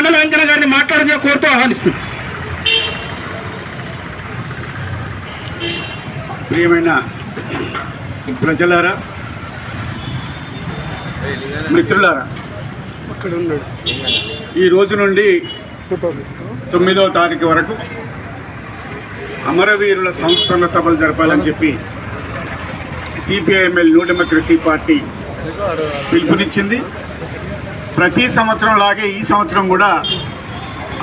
కొండల వెంకన్న గారిని మాట్లాడే కోరుతూ ఆహ్వానిస్తుంది. ప్రియమైన ప్రజలారా, మిత్రులారా, ఈ రోజు నుండి 9వ తారీఖు వరకు అమరవీరుల సంస్మరణ సభలు జరపాలని చెప్పి సిపిఐఎంఎల్ న్యూ డెమోక్రసీ పార్టీ పిలుపునిచ్చింది. ప్రతి సంవత్సరం లాగే ఈ సంవత్సరం కూడా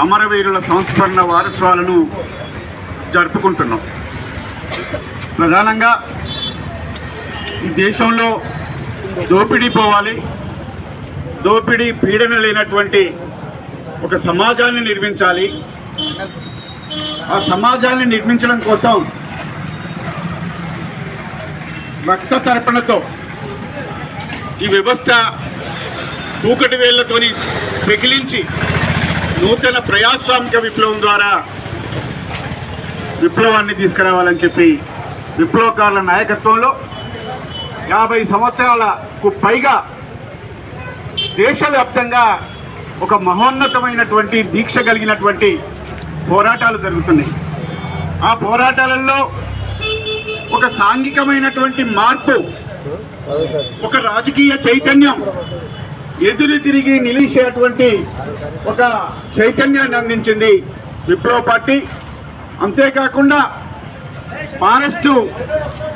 అమరవీరుల సంస్మరణ వారోత్సవాలను జరుపుకుంటున్నాం. ప్రధానంగా ఈ దేశంలో దోపిడీ పోవాలి, దోపిడీ పీడన లేనటువంటి ఒక సమాజాన్ని నిర్మించాలి. ఆ సమాజాన్ని నిర్మించడం కోసం రక్త తర్పణతో ఈ వ్యవస్థ కూకటి వేళ్లతోని పెకిలించి నూతన ప్రజాస్వామిక విప్లవం ద్వారా విప్లవాన్ని తీసుకురావాలని చెప్పి విప్లవకారుల నాయకత్వంలో 50 సంవత్సరాలకు పైగా దేశవ్యాప్తంగా ఒక మహోన్నతమైనటువంటి దీక్ష కలిగినటువంటి పోరాటాలు జరుగుతున్నాయి. ఆ పోరాటాలలో ఒక సాంఘికమైనటువంటి మార్పు, ఒక రాజకీయ చైతన్యం ఎదురు తిరిగి నిలిచేటువంటి ఒక చైతన్యాన్ని అందించింది విప్లవ పార్టీ. అంతేకాకుండా ఫారెస్టు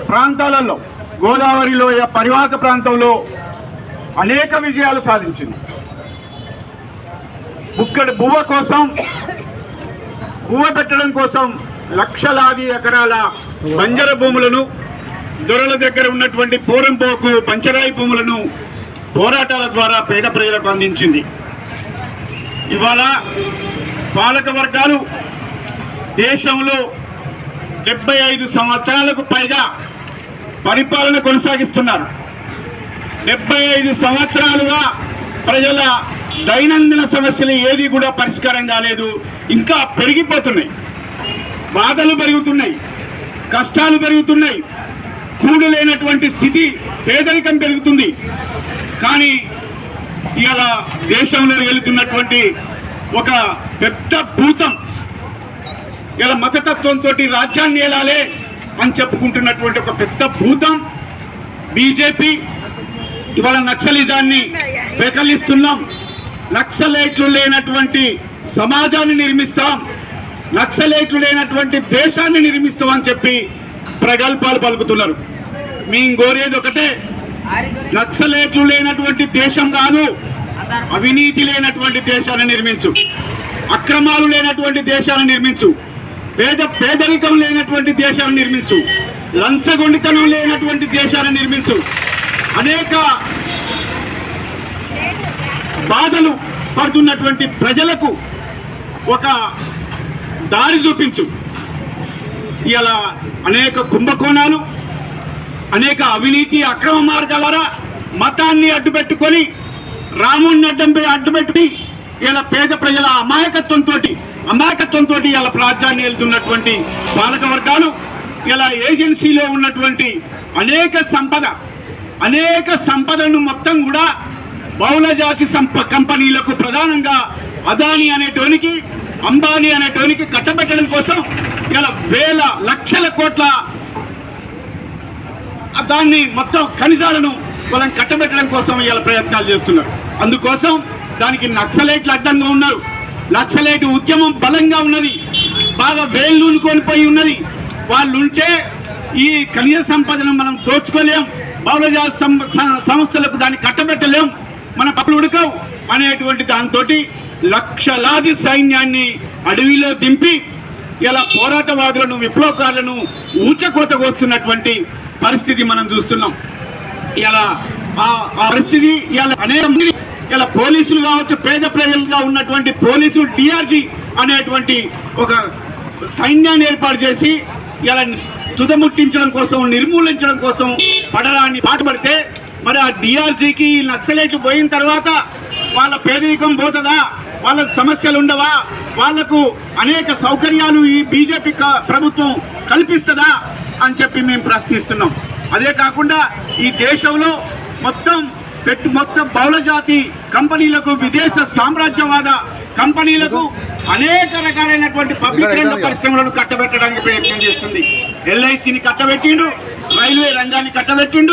ప్రాంతాలలో, గోదావరి లోయ పరివాహక ప్రాంతంలో అనేక విజయాలు సాధించింది. బుక్కడి బువ్వ కోసం, బువ్వ పెట్టడం కోసం లక్షలాది ఎకరాల బంజర భూములను, దొరల దగ్గర ఉన్నటువంటి పోరంపోకు పంచరాయి భూములను పోరాటాల ద్వారా పేద ప్రజలకు అందించింది. ఇవాళ పాలక వర్గాలు దేశంలో 75 సంవత్సరాలకు పైగా పరిపాలన కొనసాగిస్తున్నారు. 75 సంవత్సరాలుగా ప్రజల దైనందిన సమస్యలు ఏది కూడా పరిష్కారం కాలేదు, ఇంకా పెరిగిపోతున్నాయి. బాధలు పెరుగుతున్నాయి, కష్టాలు పెరుగుతున్నాయి, కూడు లేనటువంటి స్థితి, పేదరికం పెరుగుతుంది. కానీ ఇవాళ దేశంలో వెళుతున్నటువంటి ఒక పెద్ద భూతం, ఇలా మతతత్వంతో రాజ్యాన్ని ఏలాలే అని చెప్పుకుంటున్నటువంటి ఒక పెద్ద భూతం బీజేపీ. ఇవాళ నక్సలిజాన్ని పెకలిస్తున్నాం, నక్సలైట్లు లేనటువంటి సమాజాన్ని నిర్మిస్తాం, నక్సలైట్లు లేనటువంటి దేశాన్ని నిర్మిస్తాం అని చెప్పి ప్రగల్భాలు పలుకుతున్నారు. మేము కోరేది ఒకటే, నక్సలైట్లు లేనటువంటి దేశం కాదు, అవినీతి లేనటువంటి దేశాన్ని నిర్మించు, అక్రమాలు లేనటువంటి దేశాన్ని నిర్మించు, పేదరికం లేనటువంటి దేశాన్ని నిర్మించు, లంచగొండితనం లేనటువంటి దేశాన్ని నిర్మించు, అనేక బాధలు పడుతున్నటువంటి ప్రజలకు ఒక దారి చూపించు. ఇలా అనేక కుంభకోణాలు, అనేక అవినీతి అక్రమ మార్గాల ద్వారా మతాన్ని అడ్డుపెట్టుకొని, రాముణ్ణి అడ్డుపెట్టి ఇలా పేద ప్రజల అమాయకత్వంతో ఇలా రాజ్యాన్ని వెళ్తున్నటువంటి పాలక వర్గాలు ఇలా ఏజెన్సీలో ఉన్నటువంటి అనేక సంపదను మొత్తం కూడా బహుళజాతి కంపెనీలకు, ప్రధానంగా అదానీ అనేటోనికి, అంబానీ అనేటోనికి కట్టబెట్టడం కోసం ఇలా వేల లక్షల కోట్ల దాన్ని మొత్తం ఖనిజాలను వాళ్ళని కట్టబెట్టడం కోసం ఇలా ప్రయత్నాలు చేస్తున్నారు. అందుకోసం దానికి నక్సలైట్లు అడ్డంగా ఉన్నారు. నక్సలైట్ ఉద్యమం బలంగా ఉన్నది, బాగా వేళ్ళూనుకొని పోయి ఉన్నది. వాళ్ళుంటే ఈ ఖనిజ సంపదను మనం దోచుకోలేం, బహుళజాతి సంస్థలకు దాన్ని కట్టబెట్టలేం, మన పప్పులు ఉడకవు అనేటువంటి దాంతో లక్షలాది సైన్యాన్ని అడవిలో దింపి ఇలా పోరాటవాదులను, విప్లవకారులను ఊచకోతకొస్తున్నటువంటి పరిస్థితి మనం చూస్తున్నాం. ఇలా ఆ పరిస్థితి ఇలా పోలీసులు కావచ్చు, పేద ప్రజలుగా ఉన్నటువంటి పోలీసులు డిఆర్జీ అనేటువంటి ఒక సైన్యాన్ని ఏర్పాటు చేసి ఇలా తుదముట్టించడం కోసం, నిర్మూలించడం కోసం పడరాన్ని పాటుపడితే, మరి ఆ డిఆర్జీకి నక్సలైట్లు పోయిన తర్వాత వాళ్ళ పేదరికం పోతుందా, వాళ్ళకు సమస్యలు ఉండవా, వాళ్లకు అనేక సౌకర్యాలు ఈ బీజేపీ ప్రభుత్వం కల్పిస్తుందా అని చెప్పి మేము ప్రశ్నిస్తున్నాం. అదే కాకుండా ఈ దేశంలో మొత్తం మొత్తం బహుళజాతి కంపెనీలకు, విదేశ సామ్రాజ్యవాద కంపెనీలకు అనేక రకాలైనటువంటి పబ్లిక్ రంగ పరిశ్రమలను కట్టబెట్టడానికి ప్రయత్నం చేస్తుంది. LICని కట్టబెట్టిండు, రైల్వే రంగాన్ని కట్టబెట్టిండు.